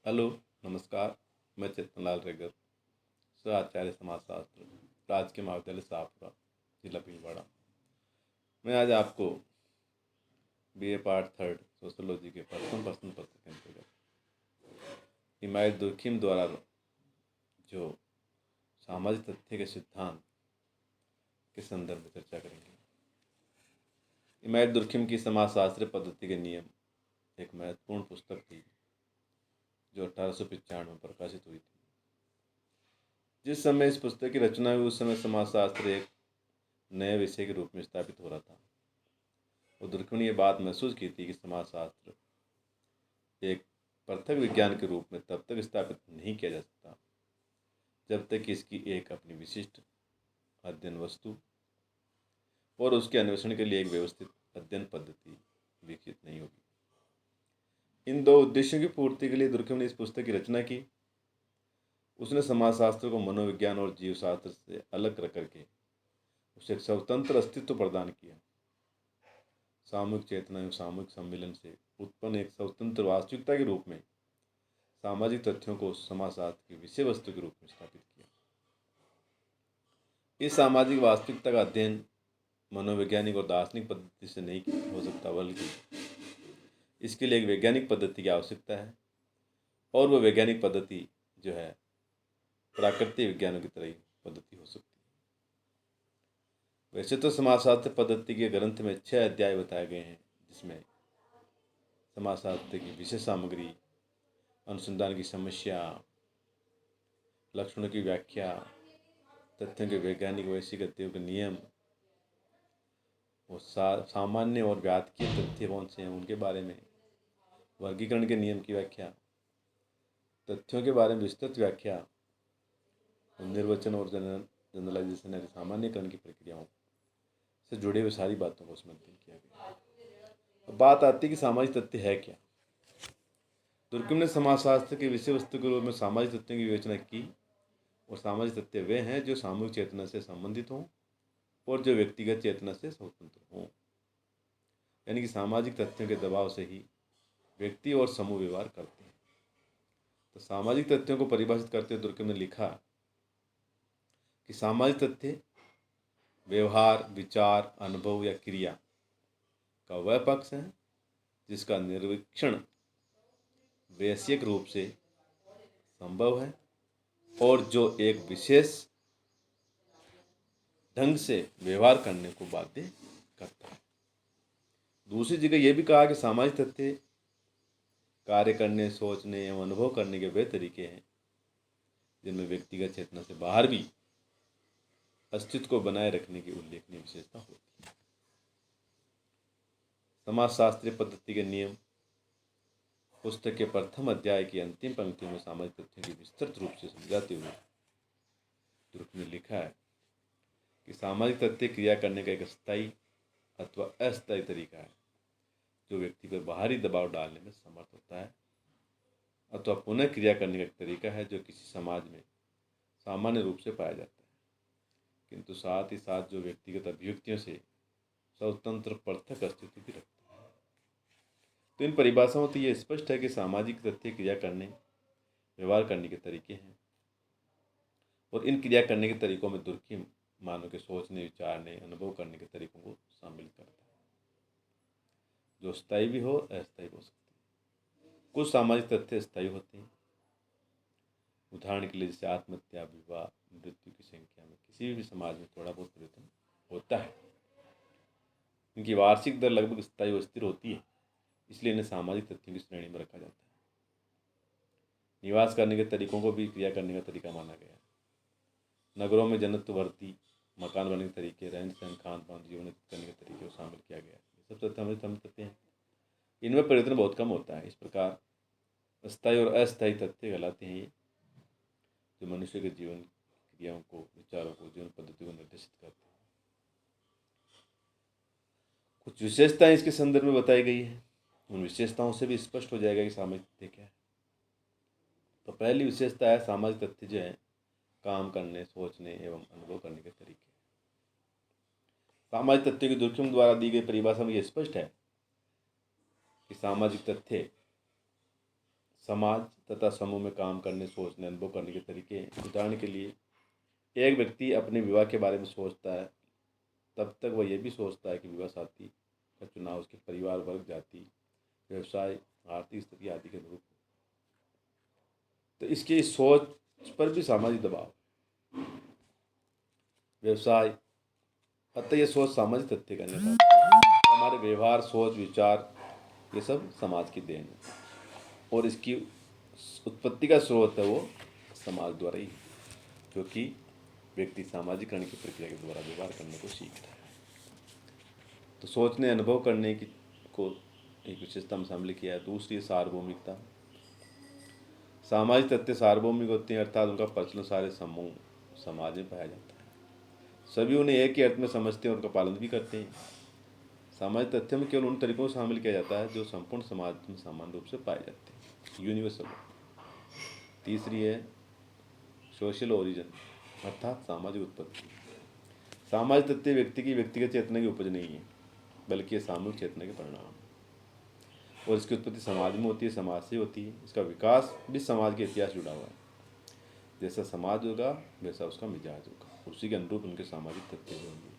Hello, नमस्कार। मैं चेतनलाल रेगर, सह आचार्य समाजशास्त्र, राजकीय महाविद्यालय शाहपुरा, जिला भीलवाड़ा। मैं आज आपको बीए पार्ट थर्ड सोशोलॉजी के प्रथम प्रश्न पत्र के अंतर्गत इमाइल दुर्खिम द्वारा जो सामाजिक तथ्य के सिद्धांत के संदर्भ में चर्चा करेंगे। इमाइल दुर्खिम की समाजशास्त्र पद्धति के नियम एक महत्वपूर्ण पुस्तक थी जो 1895 में प्रकाशित हुई थी। जिस समय इस पुस्तक की रचना हुई उस समय समाजशास्त्र एक नए विषय के रूप में स्थापित हो रहा था। और दुर्खिम ने यह बात महसूस की थी कि समाजशास्त्र एक पृथक विज्ञान के रूप में तब तक स्थापित नहीं किया जा सकता जब तक कि इसकी एक अपनी विशिष्ट अध्ययन वस्तु और उसके अन्वेषण के लिए एक व्यवस्थित अध्ययन पद्धति विकसित नहीं होगी। इन दो उद्देश्यों की पूर्ति के लिए दुर्खिम ने इस पुस्तक की रचना की। उसने समाजशास्त्र को मनोविज्ञान और जीवशास्त्र से अलग रख करके उसे एक स्वतंत्र अस्तित्व प्रदान किया। सामूहिक चेतना एवं सामूहिक सम्मिलन से उत्पन्न एक स्वतंत्र वास्तविकता के रूप में सामाजिक तथ्यों को समाजशास्त्र की विषय वस्तु के रूप में स्थापित किया। इस सामाजिक वास्तविकता का अध्ययन मनोवैज्ञानिक और दार्शनिक पद्धति से नहीं हो सकता, बल्कि इसके लिए एक वैज्ञानिक पद्धति की आवश्यकता है। और वह वैज्ञानिक पद्धति जो है प्राकृतिक विज्ञानों की तरह ही पद्धति हो सकती है। वैसे तो समाजशास्त्र पद्धति के ग्रंथ में 6 अध्याय बताए गए हैं, जिसमें समाजशास्त्र की विषय सामग्री, अनुसंधान की समस्या, लक्षणों की व्याख्या, तथ्यों के वैज्ञानिक वैश्विक अध्ययन के नियम और सामान्य और व्यापकीय तथ्य कौन से हैं उनके बारे में, वर्गीकरण के नियम की व्याख्या, तथ्यों के बारे में विस्तृत व्याख्या, निर्वचन और जनरलाइजेशन यानी सामान्यकरण की प्रक्रियाओं से जुड़े हुए सारी बातों को उसमें अध्ययन किया गया। अब बात आती है कि सामाजिक तथ्य है क्या। दुर्खिम ने समाजशास्त्र के विषय वस्तु के रूप में सामाजिक तथ्यों की विवेचना की। और सामाजिक तथ्य वे हैं जो सामूहिक चेतना से संबंधित हों और जो व्यक्तिगत चेतना से स्वतंत्र हों। यानी कि सामाजिक तथ्यों के दबाव से ही व्यक्ति और समूह व्यवहार करते हैं। तो सामाजिक तथ्यों को परिभाषित करते हुए दुर्खिम ने लिखा कि सामाजिक तथ्य व्यवहार, विचार, अनुभव या क्रिया का वह पक्ष है जिसका निरीक्षण वैश्विक रूप से संभव है और जो एक विशेष ढंग से व्यवहार करने को बाध्य करता है। दूसरी जगह यह भी कहा कि सामाजिक तथ्य कार्य करने, सोचने एवं अनुभव करने के वे तरीके हैं जिनमें व्यक्तिगत चेतना से बाहर भी अस्तित्व को बनाए रखने की उल्लेखनीय विशेषता होती है। समाजशास्त्रीय पद्धति के नियम पुस्तक के प्रथम अध्याय की अंतिम पंक्ति में सामाजिक तथ्यों की विस्तृत रूप से समझाते हुए दुर्खिम ने लिखा है कि सामाजिक तथ्य क्रिया करने का एक स्थायी अथवा अस्थायी तरीका है जो व्यक्ति पर बाहरी दबाव डालने में समर्थ होता है, अथवा पुनः क्रिया करने का एक तरीका है जो किसी समाज में सामान्य रूप से पाया जाता है, किंतु साथ ही साथ जो व्यक्तिगत अभिव्यक्तियों से स्वतंत्र पृथक अस्तित्व भी रखता है। तो इन परिभाषाओं से यह स्पष्ट है कि सामाजिक तथ्य क्रिया करने, व्यवहार करने के तरीके हैं। और इन क्रिया करने के तरीकों में दुर्खिम मानव के सोचने, विचारने, अनुभव करने के तरीकों को शामिल करता है, जो स्थायी भी हो, अस्थायी हो सकते हैं। कुछ सामाजिक तथ्य स्थायी होते हैं। उदाहरण के लिए जैसे आत्महत्या, विवाह, मृत्यु की संख्या में किसी भी समाज में थोड़ा बहुत परिवर्तन होता है। इनकी वार्षिक दर लगभग स्थायी व स्थिर होती है, इसलिए इन्हें सामाजिक तथ्यों की श्रेणी में रखा जाता है। निवास करने के तरीकों को भी क्रिया करने का तरीका माना गया है। नगरों में जनत्व भर्ती, मकान बनने के तरीके, रहन सहन, खान पान, जीवन करने के तरीके को शामिल किया गया है। ये सब तथ्य हैं। इनमें परिवर्तन बहुत कम होता है। इस प्रकार स्थायी और अस्थायी तथ्य कहलाते हैं ये, जो मनुष्य के जीवन क्रियाओं को, विचारों को, जीवन पद्धति को निर्देशित करते हैं। कुछ विशेषताएं इसके संदर्भ में बताई गई है। उन विशेषताओं से भी स्पष्ट हो जाएगा कि सामाजिक तथ्य क्या है। तो पहली विशेषता है सामाजिक तथ्य जो है काम करने, सोचने एवं अनुभव करने के तरीके। सामाजिक तथ्य की दुर्खिम द्वारा दी गई परिभाषा में यह स्पष्ट है कि सामाजिक तथ्य समाज तथा समूह में काम करने, सोचने, अनुभव करने के तरीके हैं। उदाहरण के लिए, एक व्यक्ति अपने विवाह के बारे में सोचता है, तब तक वह यह भी सोचता है कि विवाह साथी का चुनाव उसके परिवार, वर्ग, जाति, व्यवसाय, आर्थिक स्थिति आदि के अनुरूप। तो इसके इस सोच पर भी सामाजिक दबाव, व्यवसाय, अतः यह सोच सामाजिक तथ्य का निर्माण। हमारे व्यवहार, सोच, विचार, ये सब समाज की देन है और इसकी उत्पत्ति का स्रोत है वो समाज द्वारा ही, क्योंकि व्यक्ति सामाजिकरण की प्रक्रिया के द्वारा व्यवहार करने को सीखता है। तो सोचने, अनुभव करने की को एक विशेषता में शामिल किया है। दूसरी सार्वभौमिकता। सामाजिक तथ्य सार्वभौमिक होते हैं, अर्थात उनका प्रचलन सारे समूह समाज में पाया जाता है। सभी उन्हें एक ही अर्थ में समझते हैं और उनका पालन भी करते हैं। सामाजिक तथ्यों में केवल उन तरीकों को शामिल किया जाता है जो संपूर्ण समाज में समान रूप से पाए जाते हैं, यूनिवर्सल। तीसरी है सोशल ओरिजिन, अर्थात सामाजिक उत्पत्ति। सामाजिक तथ्य व्यक्ति की व्यक्तिगत चेतना की उपज नहीं है, बल्कि ये सामूहिक चेतना के परिणाम है और इसकी उत्पत्ति समाज में होती है, समाज से होती है। इसका विकास भी समाज के इतिहास जुड़ा हुआ है। जैसा समाज होगा वैसा उसका मिजाज होगा, उसी के अनुरूप उनके सामाजिक तथ्य होंगे।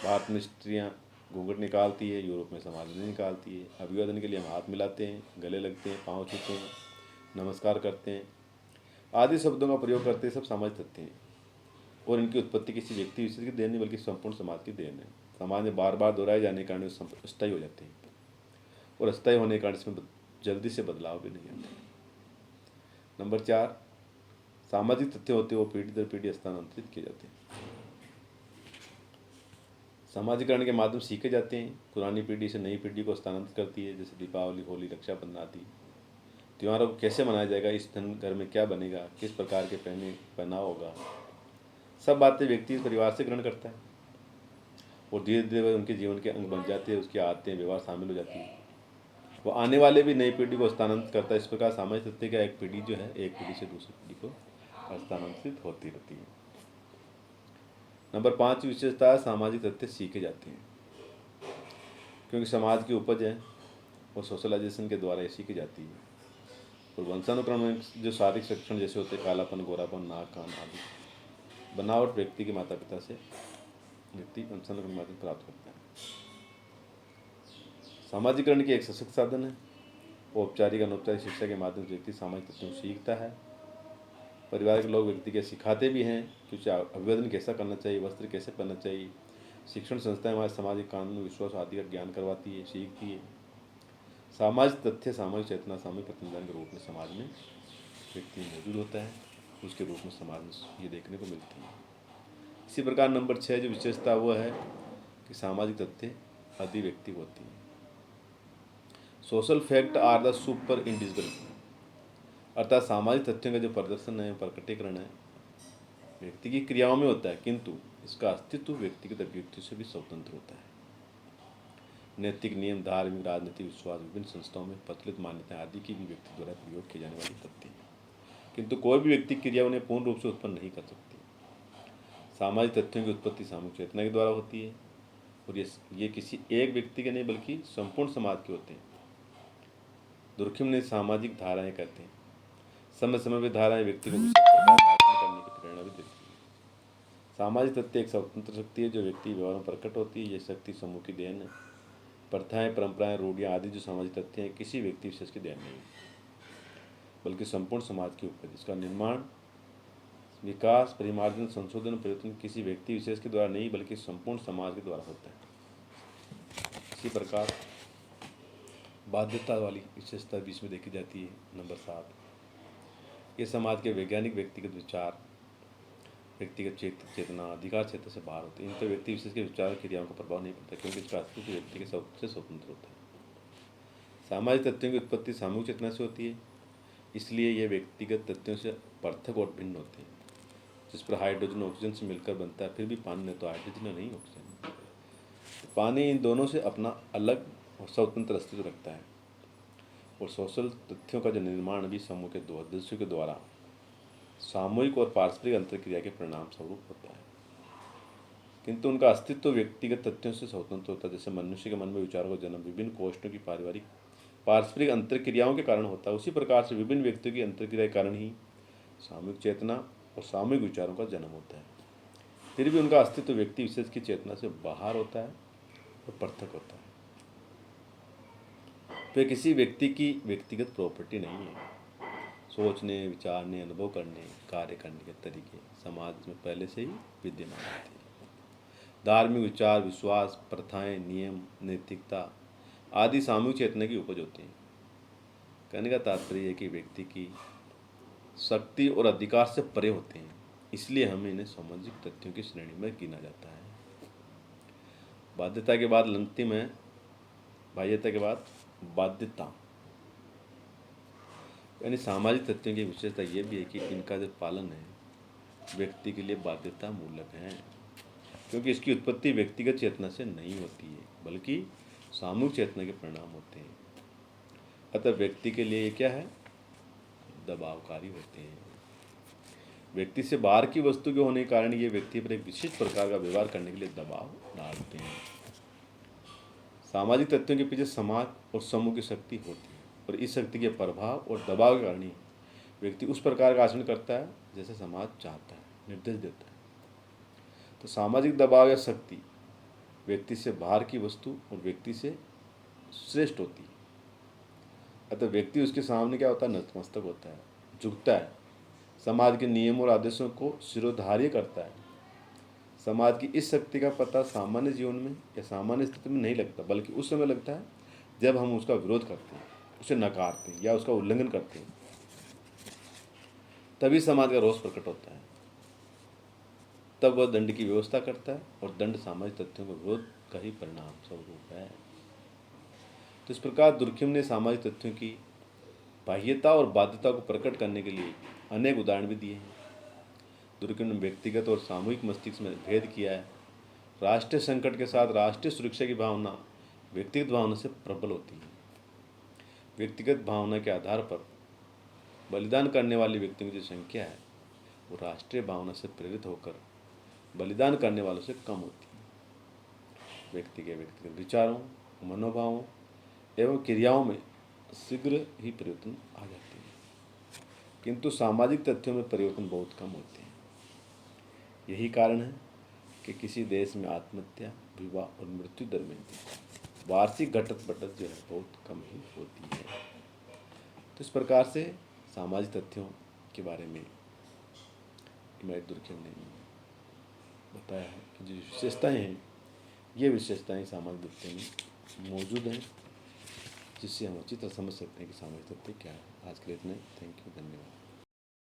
भारत में स्त्रियाँ घूंघट निकालती है, यूरोप में समाज नहीं निकालती है। अभिवादन के लिए हम हाथ मिलाते हैं, गले लगते हैं, पाँव छूते हैं, नमस्कार करते हैं आदि शब्दों का प्रयोग करते हैं, सब सामाजिक तथ्य हैं और इनकी उत्पत्ति किसी व्यक्ति विशेष की देन नहीं, बल्कि संपूर्ण समाज की देन है। समाज में बार बार दोहराए जाने के कारण अस्थायी हो जाते हैं और अस्थायी होने के कारण इसमें जल्दी से बदलाव भी नहीं आता। नंबर 4, सामाजिक तथ्य होते हैं वो पीढ़ी दर पीढ़ी स्थानांतरित किए जाते हैं। सामाजिकरण के माध्यम सीखे जाते हैं। पुरानी पीढ़ी से नई पीढ़ी को स्थानांतरित करती है, जैसे दीपावली, होली, रक्षाबंधन आदि। त्योहारों को कैसे मनाया जाएगा, इस दिन घर में क्या बनेगा, किस प्रकार के पहनाव होगा, सब बातें व्यक्ति परिवार से ग्रहण करता है और धीरे धीरे उनके जीवन के अंग बन जाते हैं, उसकी आदतें, व्यवहार शामिल हो जाती है। वो आने वाले भी नई पीढ़ी को स्थानांतरित करता है। इस प्रकार सामाजिक तथ्य का एक पीढ़ी जो है एक पीढ़ी से दूसरी पीढ़ी को स्थानांतरित होती रहती है। नंबर 5 विशेषता है सामाजिक तथ्य सीखे जाते हैं, क्योंकि समाज की उपज है और सोशलाइजेशन के द्वारा ये सीखी जाती है। और वंशानुक्रम में जो शारीरिक लक्षण जैसे होते हैं, कालापन, गोरापन, नाक, कान आदि बनावट व्यक्ति के माता पिता से व्यक्ति वंशानुक्रम के माध्यम प्राप्त करता है। सामाजिकरण की एक सशक्त साधन है। औपचारिक अनौपचारिक शिक्षा के माध्यम से व्यक्ति सामाजिक तत्वों को सीखता है। परिवार के लोग व्यक्ति के सिखाते भी हैं कि उसे अभिवादन कैसा करना चाहिए, वस्त्र कैसे पहनना चाहिए। शिक्षण संस्थाएं हमारे सामाजिक कानून, विश्वास आदि का ज्ञान करवाती है, सीखती है। सामाजिक तथ्य सामाजिक चेतना, सामूहिक प्रतिनिधान के रूप में समाज में व्यक्ति मौजूद होता है, उसके रूप में समाज में ये देखने को मिलती है। इसी प्रकार नंबर 6 जो विशेषता वो है कि सामाजिक तथ्य अधिव्यक्तिक होती है। Social fact are the super individual, अर्थात सामाजिक तथ्यों का जो प्रदर्शन है, प्रकटीकरण है, व्यक्ति की क्रियाओं में होता है, किंतु इसका अस्तित्व व्यक्तिगत अभिव्यक्ति से भी स्वतंत्र होता है। नैतिक नियम, धार्मिक, राजनीतिक विश्वास, विभिन्न संस्थाओं में प्रचलित मान्यताएं आदि की भी व्यक्ति द्वारा प्रयोग किए जाने वाली तथ्य हैं, किंतु कोई भी व्यक्ति क्रिया उन्हें पूर्ण रूप से उत्पन्न नहीं कर सकती। सामाजिक तथ्यों की उत्पत्ति सामूहिक चेतना के द्वारा होती है और ये किसी एक व्यक्ति के नहीं बल्कि संपूर्ण समाज के होते हैं। दुर्खिम ने सामाजिक धाराएं कहते हैं। समय समय पर धाराएं व्यक्ति को विशेष प्रकार का आचरण करने की प्रेरणा भी देती है। सामाजिक तथ्य एक स्वतंत्र शक्ति है जो व्यक्ति व्यवहार में प्रकट होती है। यह शक्ति समूह की देन है। प्रथाएं, परंपराएं, रूढ़ियाँ आदि जो सामाजिक तथ्य हैं किसी व्यक्ति विशेष की देन नहीं, बल्कि संपूर्ण समाज की उपज। इसका निर्माण, विकास, परिमार्जन, संशोधन, परिवर्तन किसी व्यक्ति विशेष के द्वारा नहीं, बल्कि संपूर्ण समाज के द्वारा होता है। इसी प्रकार बाध्यता वाली विशेषता बीच में देखी जाती है। नंबर 7, ये समाज के वैज्ञानिक व्यक्तिगत विचार, व्यक्तिगत चेतना अधिकार क्षेत्र से बाहर होते हैं। इन पर व्यक्ति विशेष के विचार क्रियाओं का प्रभाव नहीं पड़ता, क्योंकि इसका अस्तित्व व्यक्ति के सबसे स्वतंत्र होता है। सामाजिक तथ्यों की उत्पत्ति सामूहिक चेतना से होती है, इसलिए ये व्यक्तिगत तथ्यों से पृथक और भिन्न होते हैं। जिस पर हाइड्रोजन ऑक्सीजन से मिलकर बनता है, फिर भी पानी में तो हाइड्रोजन नहीं ऑक्सीजन। पानी इन दोनों से अपना अलग और स्वतंत्र अस्तित्व रखता है और सोशल तथ्यों का जो निर्माण भी समूह के सदस्यों के द्वारा सामूहिक और पारस्परिक अंतर्क्रिया के परिणाम स्वरूप होता है, किंतु उनका अस्तित्व व्यक्तिगत तथ्यों से स्वतंत्र होता है। जैसे मनुष्य के मन में विचारों का जन्म विभिन्न कोष्ठों की पारिवारिक पारस्परिक अंतर्क्रियाओं के कारण होता है, उसी प्रकार से विभिन्न व्यक्तियों की अंतर्क्रिया के कारण ही सामूहिक चेतना और सामूहिक विचारों का जन्म होता है। फिर भी उनका अस्तित्व व्यक्ति विशेष की चेतना से बाहर होता है और पृथक होता है। तो ये किसी व्यक्ति की व्यक्तिगत प्रॉपर्टी नहीं है। सोचने, विचारने, अनुभव करने, कार्य करने के तरीके समाज में पहले से ही विद्यमान होते हैं। धार्मिक विचार, विश्वास, प्रथाएं, नियम, नैतिकता आदि सामूहिक चेतना की उपज होती हैं। कहने का तात्पर्य है कि व्यक्ति की शक्ति और अधिकार से परे होते हैं, इसलिए हमें इन्हें सामाजिक तथ्यों की श्रेणी में गिना जाता है। बाध्यता के बाद अंतिम है बाह्यता के बाद बाध्यता, यानी सामाजिक तथ्यों की विशेषता यह भी है कि इनका जो पालन है व्यक्ति के लिए बाध्यता मूलक है, क्योंकि इसकी उत्पत्ति व्यक्तिगत चेतना से नहीं होती है बल्कि सामूहिक चेतना के परिणाम होते हैं। अतः व्यक्ति के लिए ये क्या है, दबावकारी होते हैं। व्यक्ति से बाहर की वस्तु के होने के कारण ये व्यक्ति पर एक विशिष्ट प्रकार का व्यवहार करने के लिए दबाव डालते हैं। सामाजिक तथ्यों के पीछे समाज और समूह की शक्ति होती है और इस शक्ति के प्रभाव और दबाव के कारण ही व्यक्ति उस प्रकार का आचरण करता है जैसे समाज चाहता है, निर्देश देता है। तो सामाजिक दबाव या शक्ति व्यक्ति से बाहर की वस्तु और व्यक्ति से श्रेष्ठ होती है। अतः व्यक्ति उसके सामने क्या होता है, नतमस्तक होता है, झुकता है, समाज के नियमों और आदेशों को शिरोधार्य करता है। समाज की इस शक्ति का पता सामान्य जीवन में या सामान्य स्थिति में नहीं लगता, बल्कि उस समय लगता है जब हम उसका विरोध करते हैं, उसे नकारते हैं या उसका उल्लंघन करते हैं। तभी समाज का रोष प्रकट होता है, तब वह दंड की व्यवस्था करता है और दंड सामाजिक तथ्यों का विरोध का ही परिणाम स्वरूप है। तो इस प्रकार दुर्खिम ने सामाजिक तथ्यों की बाह्यता और बाध्यता को प्रकट करने के लिए अनेक उदाहरण भी दिए हैं। दुर्खिम ने व्यक्तिगत और सामूहिक मस्तिष्क में भेद किया है। राष्ट्रीय संकट के साथ राष्ट्रीय सुरक्षा की भावना व्यक्तिगत भावना से प्रबल होती है। व्यक्तिगत भावना के आधार पर बलिदान करने वाले व्यक्तियों की जो संख्या है वो राष्ट्रीय भावना से प्रेरित होकर बलिदान करने वालों से कम होती है। व्यक्ति के व्यक्तिगत विचारों, मनोभावों एवं क्रियाओं में शीघ्र ही परिवर्तन आ जाते हैं, किंतु सामाजिक तथ्यों में परिवर्तन बहुत कम होते हैं। यही कारण है कि किसी देश में आत्महत्या, विवाह और मृत्यु दर में वार्षिक घटत बढ़त जो है बहुत कम ही होती है। तो इस प्रकार से सामाजिक तथ्यों के बारे में इमैट दुर्खिम ने बताया है कि जो विशेषताएँ हैं ये विशेषताएँ सामाजिक तथ्यों में मौजूद हैं, जिससे हम अच्छी तरह समझ सकते हैं कि सामाजिक तथ्य क्या है। आज के लिए इतना ही। थैंक यू, धन्यवाद।